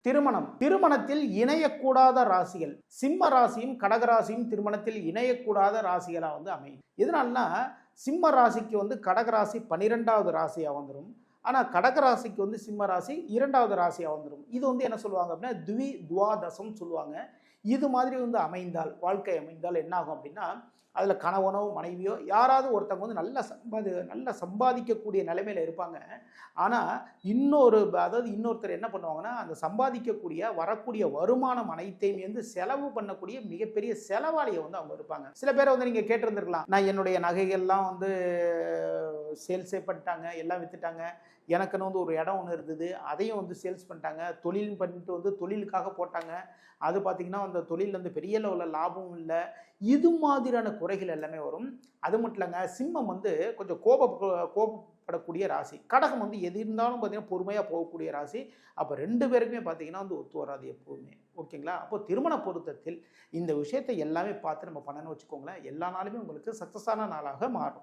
திருமணத்தில் இணையக்கூடாத ராசிகள் சிம்ம ராசியும் கடகராசியும் திருமணத்தில் இணையக்கூடாத ராசிகளா அமையும். எதனால்னா சிம்ம ராசிக்கு கடகராசி 12வது ராசியா வந்துடும். ஆனால் கடகராசிக்கு சிம்ம ராசி 2வது ராசியாக வந்துடும். இது என்ன சொல்லுவாங்க அப்படின்னா துவாதசம் சொல்லுவாங்க. இது மாதிரி அமைந்தால், வாழ்க்கை அமைந்தால் என்ன ஆகும் அப்படின்னா, அதில் கணவனோ மனைவியோ யாராவது ஒருத்தவங்க நல்ல சம்பாதிக்கக்கூடிய நிலைமையில் இருப்பாங்க. ஆனால் இன்னொருத்தர் என்ன பண்ணுவாங்கன்னா, அந்த சம்பாதிக்கக்கூடிய வரக்கூடிய வருமானம் அனைத்தையும் செலவு பண்ணக்கூடிய மிகப்பெரிய செலவாளியை அவங்க இருப்பாங்க. சில பேரை நீங்கள் கேட்டிருந்துருக்கலாம், நான் என்னுடைய நகைகள்லாம் சேல்ஸே பண்ணிட்டாங்க, எல்லாம் விற்றுட்டாங்க, எனக்குன்னு ஒரு இடம் ஒன்று இருந்தது, அதையும் சேல்ஸ் பண்ணிட்டாங்க, தொழில் பண்ணிட்டு தொழிலுக்காக போட்டாங்க, அது பார்த்திங்கன்னா அந்த தொழில் பெரிய லெவலில் லாபமும் இல்லை, இது மாதிரியான குறைகள் எல்லாமே வரும். அது மட்டும் இல்லைங்க, சிம்மம் கொஞ்சம் கோபப்படக்கூடிய ராசி. கடகம் எது இருந்தாலும் பார்த்திங்கன்னா பொறுமையாக போகக்கூடிய ராசி. அப்போ 2 பேருக்குமே பார்த்திங்கன்னா ஒத்து வராது எப்போவுமே. ஓகேங்களா? அப்போ திருமண பொருத்தத்தில் இந்த விஷயத்தை எல்லாமே பார்த்து நம்ம பண்ணணும்னு வச்சுக்கோங்களேன், எல்லா நாளுமே உங்களுக்கு சக்ஸஸான நாளாக மாறும்.